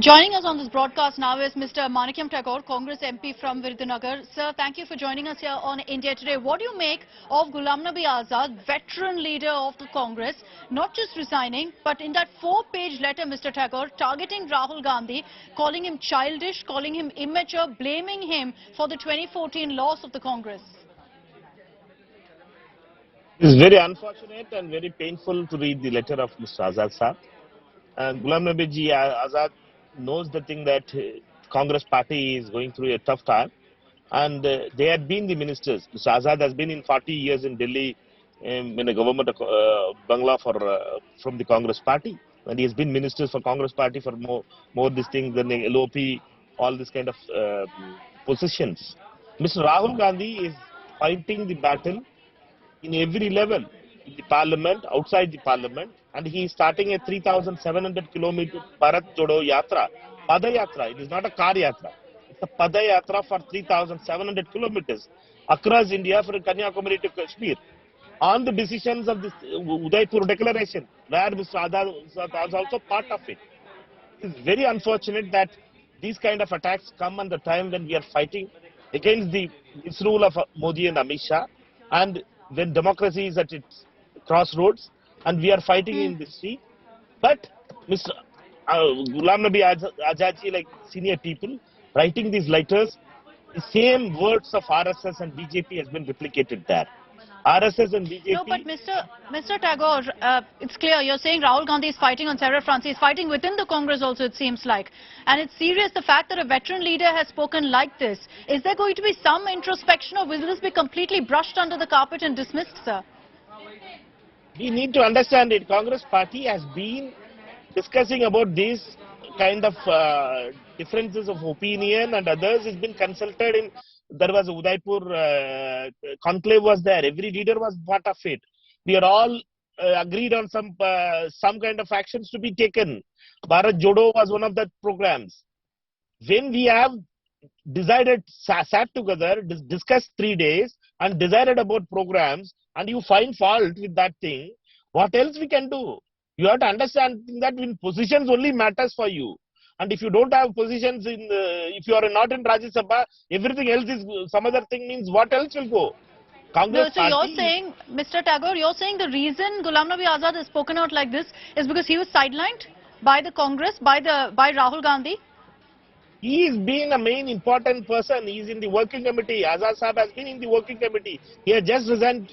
Joining us on this broadcast now is Mr. Manickam Tagore, Congress MP from Virudunagar. Sir, thank you for joining us here on India Today. What do you make of Ghulam Nabi Azad, veteran leader of the Congress, not just resigning, but in that 4-page letter, Mr. Tagore, targeting Rahul Gandhi, calling him childish, calling him immature, blaming him for the 2014 loss of the Congress? It is very unfortunate and very painful to read the letter of Mr. Azad Sahab. Ghulam Nabi Azad knows the thing that Congress party is going through a tough time, and they had been the ministers. Mr. Azad has been in 40 years in Delhi in the government of Bangla from the Congress party, and he has been ministers for Congress party for more this thing than the LOP, all this kind of positions. Mr. Rahul Gandhi is fighting the battle in every level, in the parliament, outside the parliament, and he is starting a 3,700 kilometer Bharat Jodo Yatra, Pada Yatra. It is not a car yatra. It's a Pada Yatra for 3,700 kilometers across India from Kanyakumari to Kashmir. On the decisions of this Udaipur declaration, where Mr. Azad was also part of it. It is very unfortunate that these kind of attacks come at the time when we are fighting against the misrule of Modi and Amit Shah, and when democracy is at its crossroads and we are fighting in the street. But Mr. Ghulam Nabi Azad, like senior people, writing these letters, the same words of RSS and BJP has been replicated there. RSS and BJP... No, but Mr. Tagore, it's clear you're saying Rahul Gandhi is fighting on several fronts. He's fighting within the Congress also, it seems like. And it's serious, the fact that a veteran leader has spoken like this. Is there going to be some introspection, or will this be completely brushed under the carpet and dismissed, sir? We need to understand it. Congress party has been discussing about these kind of differences of opinion, and others has been consulted in. There was Udaipur conclave was there. Every leader was part of it. We are all agreed on some kind of actions to be taken. Bharat Jodo was one of the programs. When we have decided, sat together, discussed 3 days and decided about programs, and you find fault with that thing, what else we can do? You have to understand that when positions only matters for you. And if you don't have positions if you are not in Rajya Sabha, everything else is some other thing, means what else will go? Congress no, so you're saying, Mr. Tagore, you're saying the reason Ghulam Nabi Azad has spoken out like this is because he was sidelined by the Congress, by Rahul Gandhi? He's been a main important person. He's in the working committee. Azad Sahab has been in the working committee. He has just resigned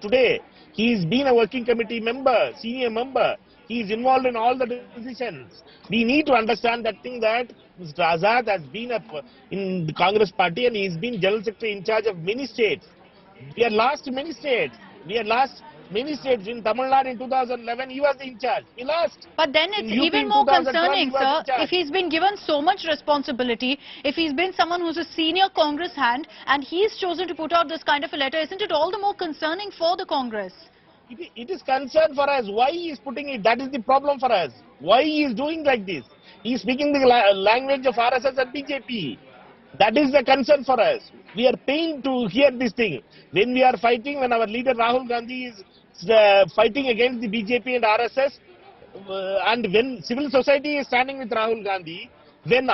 today. He's been a working committee member, senior member. He is involved in all the decisions. We need to understand that thing, that Mr. Azad has been in the Congress party, and he's been General Secretary in charge of many states. We had lost many states. In Tamil Nadu in 2011, he was in charge. We lost. But then it's even more concerning, sir, if he's been given so much responsibility, if he's been someone who's a senior Congress hand, and he's chosen to put out this kind of a letter, isn't it all the more concerning for the Congress? It is concern for us. Why he is putting it? That is the problem for us. Why he is doing like this? He is speaking the language of RSS and BJP. That is the concern for us. We are pained to hear this thing. When we are fighting, when our leader Rahul Gandhi is fighting against the BJP and RSS, and when civil society is standing with Rahul Gandhi, when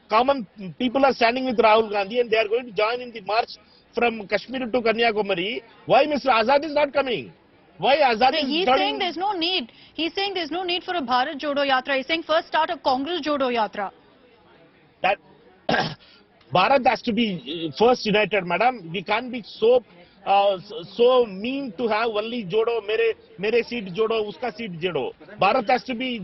common people are standing with Rahul Gandhi and they are going to join in the march from Kashmir to Kanyakumari, why Mr. Azad is not coming? Why Azad is He's saying there's no need. He's saying there's no need for a Bharat Jodo Yatra. He's saying first start a Congress Jodo Yatra. That Bharat has to be first united, madam. We can't be so mean to have only Jodo, mere seat Jodo, uska seat Jodo. Bharat has to be,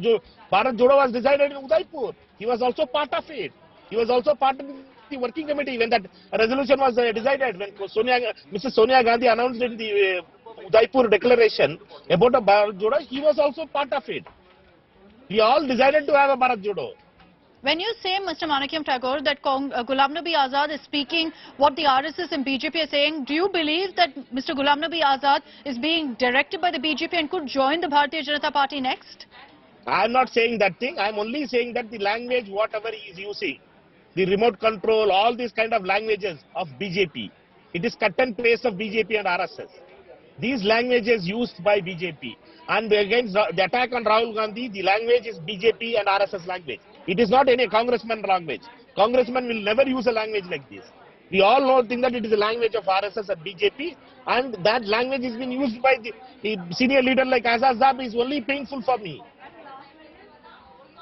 Bharat Jodo was decided in Udaipur. He was also part of it. He was also part of the working committee when that resolution was decided. When Mrs. Sonia Gandhi announced in the Udaipur declaration about a Bharat Jodo, he was also part of it. We all decided to have a Bharat Jodo. When you say, Mr. Manickam Tagore, that Ghulam Nabi Azad is speaking what the RSS and BJP are saying, do you believe that Mr. Ghulam Nabi Azad is being directed by the BJP and could join the Bharatiya Janata Party next? I am not saying that thing. I am only saying that the language, whatever he is using, the remote control, all these kind of languages of BJP, it is cut and paste of BJP and RSS. These languages used by BJP. And against the attack on Rahul Gandhi, the language is BJP and RSS language. It is not any congressman language. Congressman will never use a language like this. We all know think that it is a language of RSS and BJP, and that language is being used by the senior leader like Azad is only painful for me.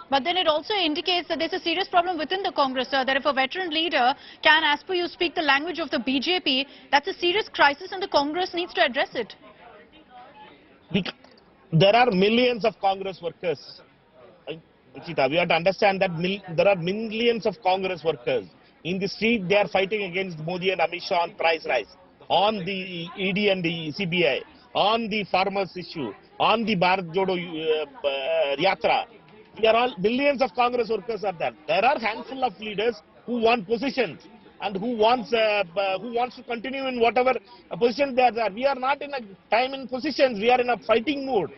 But then it also indicates that there's a serious problem within the Congress, sir, that if a veteran leader can, as per you, speak the language of the BJP, that's a serious crisis and the Congress needs to address it. There are millions of Congress workers. Chita, we have to understand that there are millions of Congress workers. In the street, they are fighting against Modi and Amit Shah on price rise, on the ED and the CBI, on the farmers issue, on the Bharat Jodo Yatra. We are all, millions of Congress workers are there. There are handful of leaders who want positions and who wants to continue in whatever position they are there. We are not in a time in positions. We are in a fighting mood.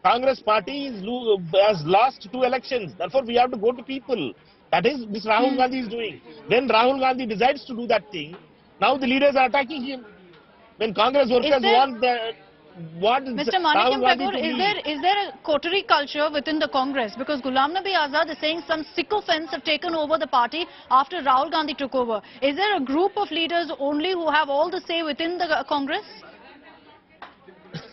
Congress party has lost 2 elections. Therefore, we have to go to people. That is this Rahul Gandhi is doing. When Rahul Gandhi decides to do that thing, now the leaders are attacking him. When Congress workers want Mr. Manickam Tagore, is there a coterie culture within the Congress? Because Ghulam Nabi Azad is saying some sycophants have taken over the party after Rahul Gandhi took over. Is there a group of leaders only who have all the say within the Congress?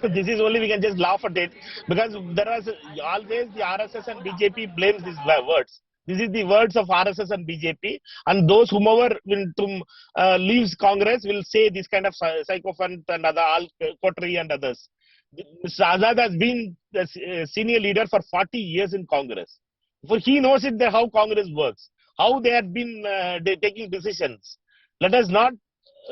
This is only we can just laugh at it, because there is always the RSS and BJP blames these words. This is the words of RSS and BJP, and those whomever leaves Congress will say this kind of sycophant and other coterie and others. Mr. Azad has been the senior leader for 40 years in Congress. For he knows it how Congress works, how they have been taking decisions. Let us not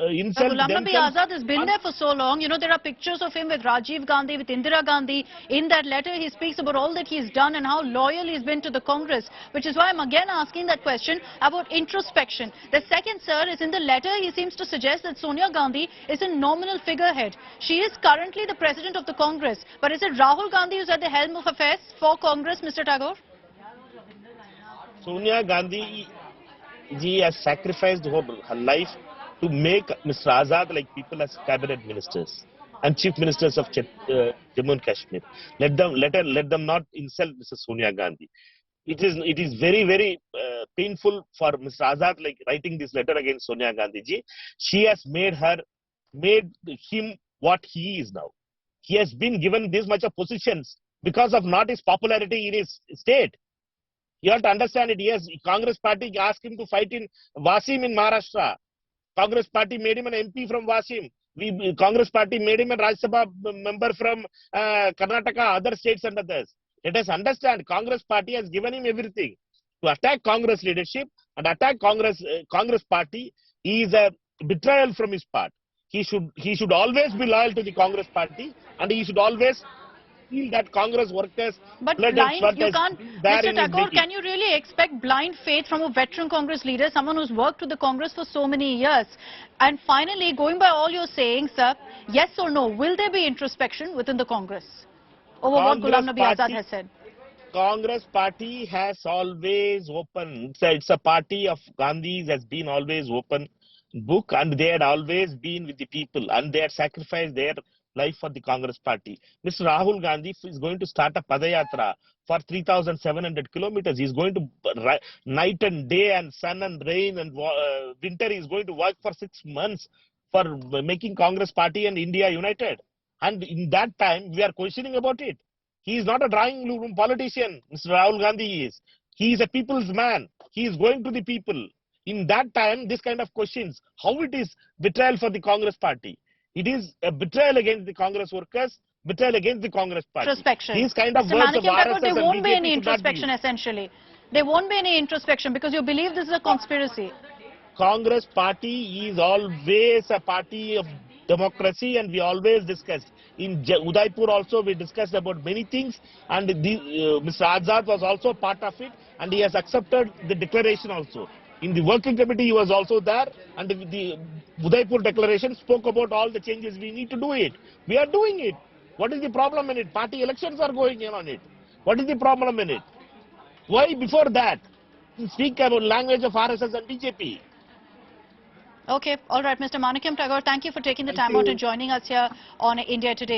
insult Ghulam Nabi Azad has been there for so long. You know, there are pictures of him with Rajiv Gandhi, with Indira Gandhi. In that letter, he speaks about all that he's done and how loyal he's been to the Congress, which is why I'm again asking that question about introspection. The second, sir, is in the letter, he seems to suggest that Sonia Gandhi is a nominal figurehead. She is currently the president of the Congress. But is it Rahul Gandhi who's at the helm of affairs for Congress, Mr. Tagore? Sonia Gandhi ji has sacrificed her life to make Mr. Azad like people as cabinet ministers and chief ministers of Jammu and Kashmir. Let them not insult Mr. Sonia Gandhi. It is very, very painful for Mr. Azad like writing this letter against Sonia Gandhi ji. She has made him what he is now. He has been given this much of positions because of not his popularity in his state. You have to understand it. Yes, Congress party asked him to fight in Wasim in Maharashtra. Congress party made him an MP from Wasim. Congress party made him a Rajya Sabha member from Karnataka, other states and others. Let us understand, Congress party has given him everything. To attack Congress leadership and attack Congress party is a betrayal from his part. He should always be loyal to the Congress party, and he should always feel that Congress workers. But blind, you can't, Mr. Tagore, can you really expect blind faith from a veteran Congress leader, someone who's worked with the Congress for so many years? And finally, going by all you're saying, sir, yes or no, will there be introspection within the Congress over what Ghulam Nabi Azad has said? Congress party has always open. It's a party of Gandhis, has been always open book, and they had always been with the people, and they had sacrificed their life for the Congress party. Mr. Rahul Gandhi is going to start a Padayatra for 3,700 kilometers. He is going to night and day and sun and rain and winter. He is going to work for 6 months for making Congress party and India united. And in that time, we are questioning about it. He is not a drawing room politician, Mr. Rahul Gandhi is. He is a people's man. He is going to the people. In that time, this kind of questions, how it is betrayal for the Congress party. It is a betrayal against the Congress workers, betrayal against the Congress party. Introspection. These kind of Mr. words of Manickam, RSS there and won't be BJP any introspection essentially. There won't be any introspection because you believe this is a conspiracy. Congress party is always a party of democracy, and we always discussed. In Udaipur also we discussed about many things, and Mr. Azad was also part of it, and he has accepted the declaration also. In the working committee he was also there, and the Udaipur declaration spoke about all the changes we need to do it. We are doing it. What is the problem in it? Party elections are going on it. What is the problem in it? Why before that speak about language of RSS and BJP? Okay, all right, Mr. Manickam Tagore, thank you for taking the Thank time out you. and joining us here on India Today.